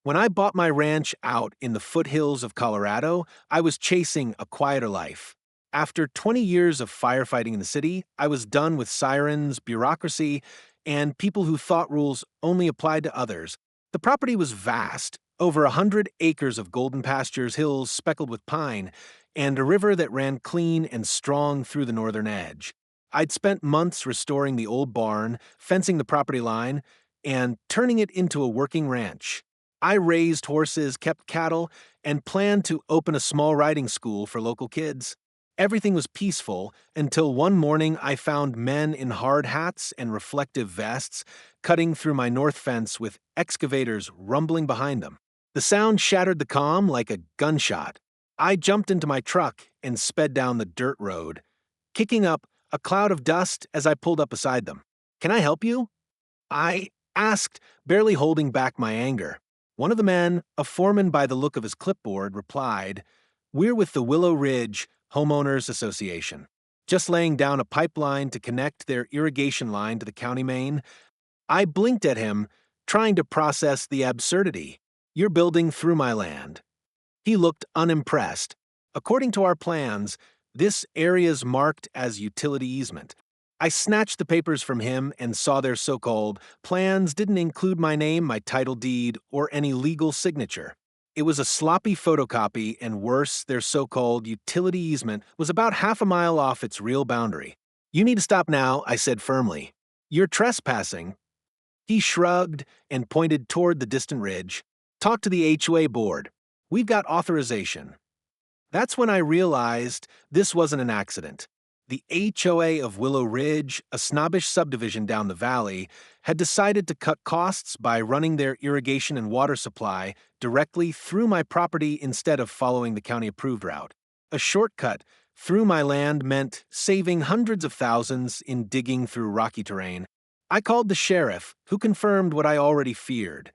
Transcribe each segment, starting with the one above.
When I bought my ranch out in the foothills of Colorado, I was chasing a quieter life. After 20 years of firefighting in the city, I was done with sirens, bureaucracy, and people who thought rules only applied to others. The property was vast, over 100 acres of golden pastures, hills speckled with pine, and a river that ran clean and strong through the northern edge. I'd spent months restoring the old barn, fencing the property line, and turning it into a working ranch. I raised horses, kept cattle, and planned to open a small riding school for local kids. Everything was peaceful until one morning I found men in hard hats and reflective vests cutting through my north fence with excavators rumbling behind them. The sound shattered the calm like a gunshot. I jumped into my truck and sped down the dirt road, kicking up a cloud of dust as I pulled up beside them. "Can I help you?" I asked, barely holding back my anger. One of the men, a foreman by the look of his clipboard, replied, "We're with the Willow Ridge Homeowners Association. Just laying down a pipeline to connect their irrigation line to the county main." I blinked at him, trying to process the absurdity. "You're building through my land." He looked unimpressed. "According to our plans, this area's marked as utility easement." I snatched the papers from him and saw their so-called plans didn't include my name, my title deed, or any legal signature. It was a sloppy photocopy, and worse, their so-called utility easement was about half a mile off its real boundary. "You need to stop now," I said firmly. "You're trespassing." He shrugged and pointed toward the distant ridge. "Talk to the HOA board. We've got authorization." That's when I realized this wasn't an accident. The HOA of Willow Ridge, a snobbish subdivision down the valley, had decided to cut costs by running their irrigation and water supply directly through my property instead of following the county-approved route. A shortcut through my land meant saving hundreds of thousands in digging through rocky terrain. I called the sheriff, who confirmed what I already feared.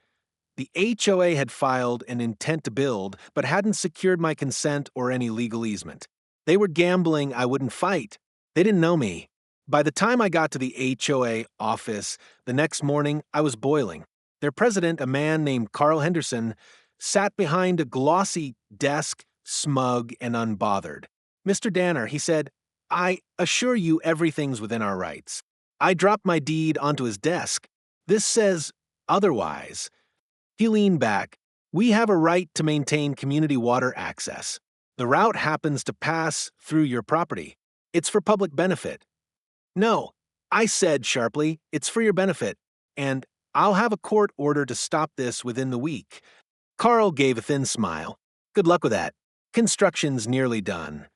The HOA had filed an intent to build, but hadn't secured my consent or any legal easement. They were gambling I wouldn't fight. They didn't know me. By the time I got to the HOA office the next morning, I was boiling. Their president, a man named Carl Henderson, sat behind a glossy desk, smug and unbothered. "Mr. Danner," he said, "I assure you everything's within our rights." I dropped my deed onto his desk. "This says otherwise." He leaned back. "We have a right to maintain community water access. The route happens to pass through your property. It's for public benefit." "No," I said sharply, "it's for your benefit, and I'll have a court order to stop this within the week." Carl gave a thin smile. "Good luck with that. Construction's nearly done."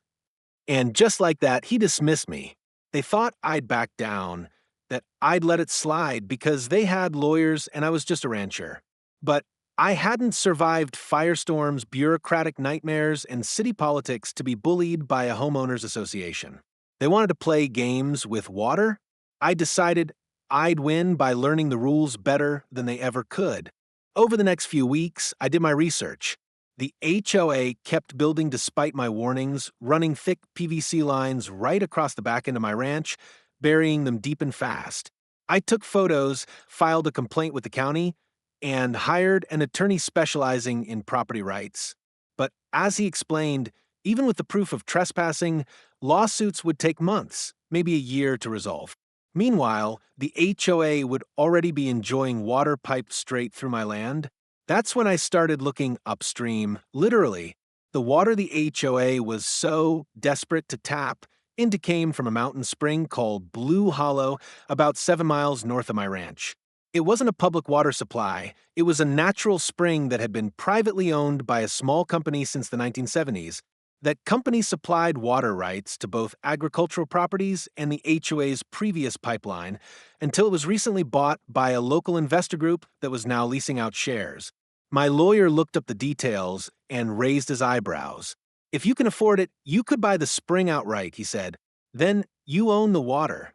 And just like that, he dismissed me. They thought I'd back down, that I'd let it slide because they had lawyers and I was just a rancher. But I hadn't survived firestorms, bureaucratic nightmares, and city politics to be bullied by a homeowners association. They wanted to play games with water? I decided I'd win by learning the rules better than they ever could. Over the next few weeks, I did my research. The HOA kept building despite my warnings, running thick PVC lines right across the back end of my ranch, burying them deep and fast. I took photos, filed a complaint with the county, and hired an attorney specializing in property rights. But as he explained, even with the proof of trespassing, lawsuits would take months, maybe a year to resolve. Meanwhile, the HOA would already be enjoying water piped straight through my land. That's when I started looking upstream, literally. The water the HOA was so desperate to tap into came from a mountain spring called Blue Hollow, about 7 miles north of my ranch. It wasn't a public water supply. It was a natural spring that had been privately owned by a small company since the 1970s. That company supplied water rights to both agricultural properties and the HOA's previous pipeline until it was recently bought by a local investor group that was now leasing out shares. My lawyer looked up the details and raised his eyebrows. "If you can afford it, you could buy the spring outright," he said. "Then you own the water."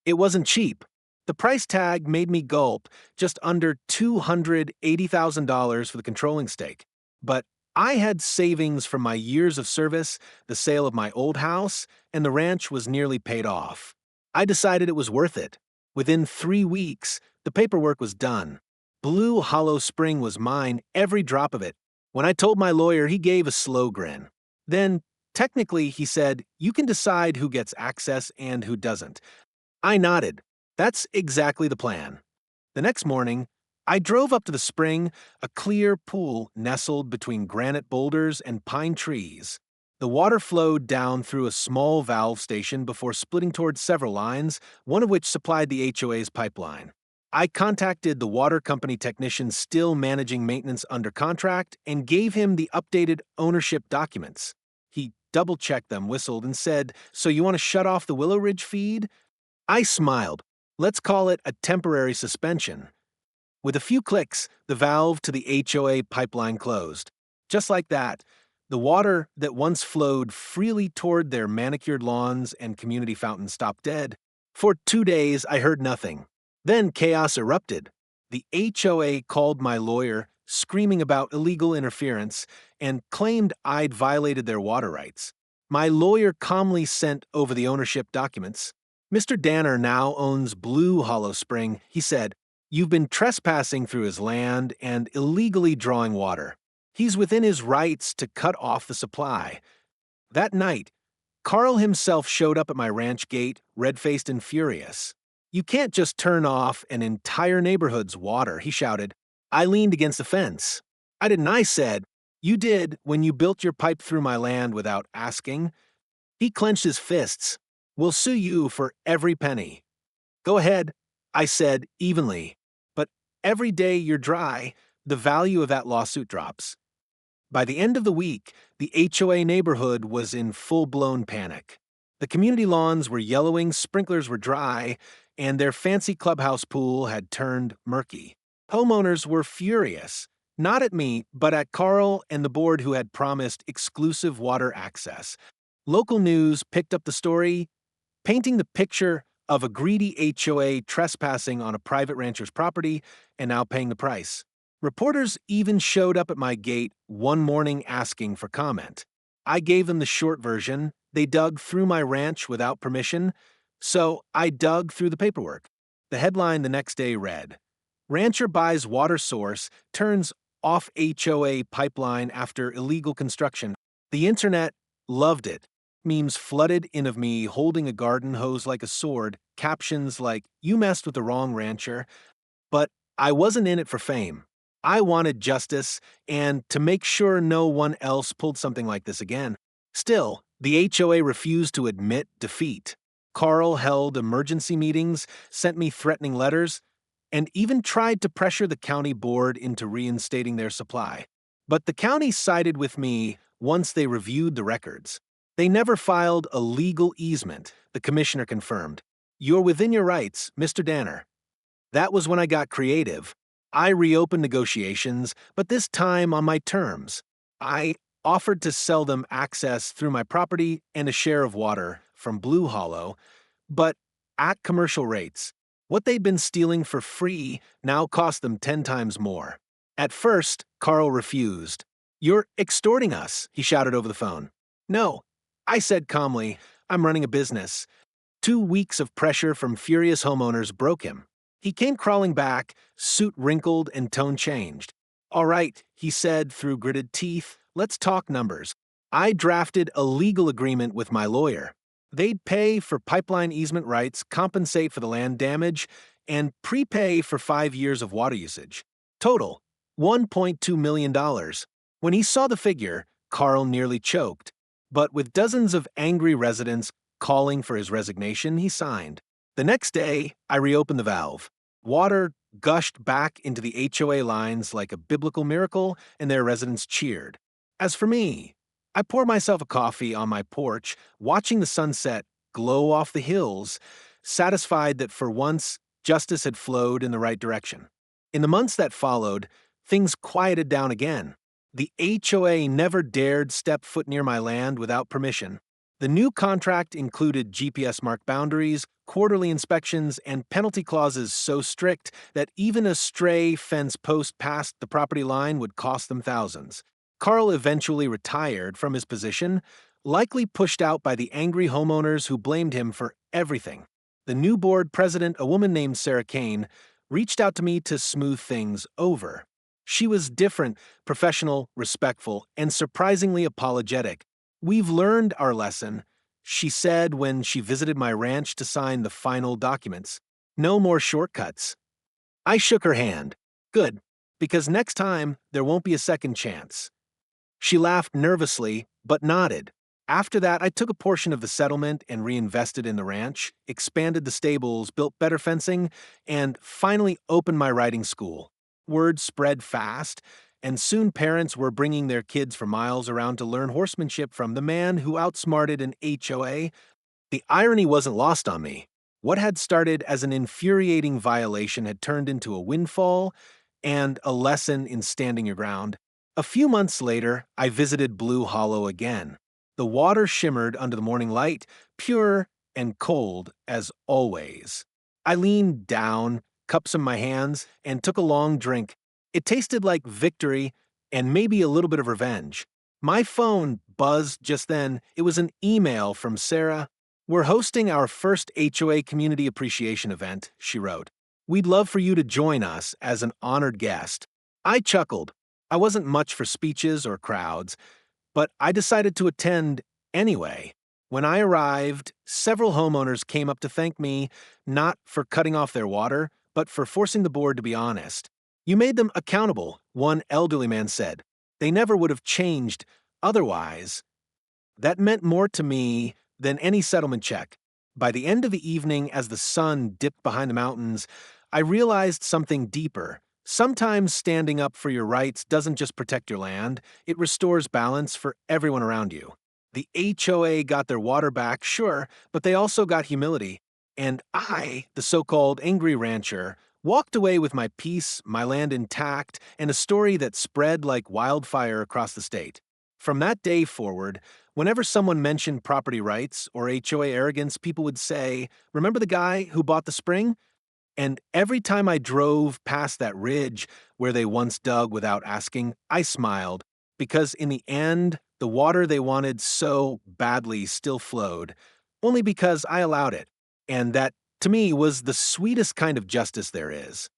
It wasn't cheap. The price tag made me gulp, just under $280,000 for the controlling stake. But I had savings from my years of service, the sale of my old house, and the ranch was nearly paid off. I decided it was worth it. Within 3 weeks, the paperwork was done. Blue Hollow Spring was mine, every drop of it. When I told my lawyer, he gave a slow grin. Then, technically, he said, you can decide who gets access and who doesn't. I nodded. That's exactly the plan. The next morning, I drove up to the spring, a clear pool nestled between granite boulders and pine trees. The water flowed down through a small valve station before splitting towards several lines, one of which supplied the HOA's pipeline. I contacted the water company technician still managing maintenance under contract and gave him the updated ownership documents. He double-checked them, whistled, and said, "So you want to shut off the Willow Ridge feed?" I smiled. Let's call it a temporary suspension. With a few clicks, the valve to the HOA pipeline closed. Just like that, the water that once flowed freely toward their manicured lawns and community fountains stopped dead. For 2 days, I heard nothing. Then chaos erupted. The HOA called my lawyer, screaming about illegal interference, and claimed I'd violated their water rights. My lawyer calmly sent over the ownership documents. Mr. Danner now owns Blue Hollow Spring, he said. You've been trespassing through his land and illegally drawing water. He's within his rights to cut off the supply. That night, Carl himself showed up at my ranch gate, red-faced and furious. You can't just turn off an entire neighborhood's water, he shouted. I leaned against the fence. I didn't, I said. You did when you built your pipe through my land without asking. He clenched his fists. We'll sue you for every penny. Go ahead, I said evenly. But every day you're dry, the value of that lawsuit drops. By the end of the week, the HOA neighborhood was in full-blown panic. The community lawns were yellowing, sprinklers were dry, and their fancy clubhouse pool had turned murky. Homeowners were furious, not at me, but at Carl and the board who had promised exclusive water access. Local news picked up the story, painting the picture of a greedy HOA trespassing on a private rancher's property and now paying the price. Reporters even showed up at my gate one morning asking for comment. I gave them the short version. They dug through my ranch without permission, so I dug through the paperwork. The headline the next day read, Rancher buys water source, turns off HOA pipeline after illegal construction. The internet loved it. Memes flooded in of me holding a garden hose like a sword, captions like, you messed with the wrong rancher. But I wasn't in it for fame. I wanted justice and to make sure no one else pulled something like this again. Still, the HOA refused to admit defeat. Carl held emergency meetings, sent me threatening letters, and even tried to pressure the county board into reinstating their supply. But the county sided with me once they reviewed the records. They never filed a legal easement, the commissioner confirmed. You're within your rights, Mr. Danner. That was when I got creative. I reopened negotiations, but this time on my terms. I offered to sell them access through my property and a share of water from Blue Hollow, but at commercial rates. What they'd been stealing for free now cost them 10 times more. At first, Carl refused. You're extorting us, he shouted over the phone. No, I said calmly, I'm running a business. 2 weeks of pressure from furious homeowners broke him. He came crawling back, suit wrinkled and tone changed. All right, he said through gritted teeth, let's talk numbers. I drafted a legal agreement with my lawyer. They'd pay for pipeline easement rights, compensate for the land damage, and prepay for 5 years of water usage. Total, $1.2 million. When he saw the figure, Carl nearly choked. But with dozens of angry residents calling for his resignation, he signed. The next day, I reopened the valve. Water gushed back into the HOA lines like a biblical miracle, and their residents cheered. As for me, I poured myself a coffee on my porch, watching the sunset glow off the hills, satisfied that for once, justice had flowed in the right direction. In the months that followed, things quieted down again. The HOA never dared step foot near my land without permission. The new contract included GPS-marked boundaries, quarterly inspections, and penalty clauses so strict that even a stray fence post past the property line would cost them thousands. Carl eventually retired from his position, likely pushed out by the angry homeowners who blamed him for everything. The new board president, a woman named Sarah Kane, reached out to me to smooth things over. She was different, professional, respectful, and surprisingly apologetic. "We've learned our lesson," she said when she visited my ranch to sign the final documents. "No more shortcuts." I shook her hand. "Good, because next time there won't be a second chance." She laughed nervously, but nodded. After that, I took a portion of the settlement and reinvested in the ranch, expanded the stables, built better fencing, and finally opened my riding school. Word spread fast, and soon parents were bringing their kids for miles around to learn horsemanship from the man who outsmarted an HOA. The irony wasn't lost on me. What had started as an infuriating violation had turned into a windfall and a lesson in standing your ground. A few months later, I visited Blue Hollow again. The water shimmered under the morning light, pure and cold as always. I leaned down, cups in my hands, and took a long drink. It tasted like victory and maybe a little bit of revenge. My phone buzzed just then. It was an email from Sarah. "We're hosting our first HOA Community Appreciation event," she wrote. "We'd love for you to join us as an honored guest." I chuckled. I wasn't much for speeches or crowds, but I decided to attend anyway. When I arrived, several homeowners came up to thank me, not for cutting off their water, but for forcing the board to be honest. "You made them accountable," one elderly man said. "They never would have changed otherwise." That meant more to me than any settlement check. By the end of the evening, as the sun dipped behind the mountains, I realized something deeper. Sometimes standing up for your rights doesn't just protect your land, it restores balance for everyone around you. The HOA got their water back, sure, but they also got humility. And I, the so-called angry rancher, walked away with my peace, my land intact, and a story that spread like wildfire across the state. From that day forward, whenever someone mentioned property rights or HOA arrogance, people would say, "Remember the guy who bought the spring?" And every time I drove past that ridge where they once dug without asking, I smiled, because in the end, the water they wanted so badly still flowed, only because I allowed it. And that, to me, was the sweetest kind of justice there is.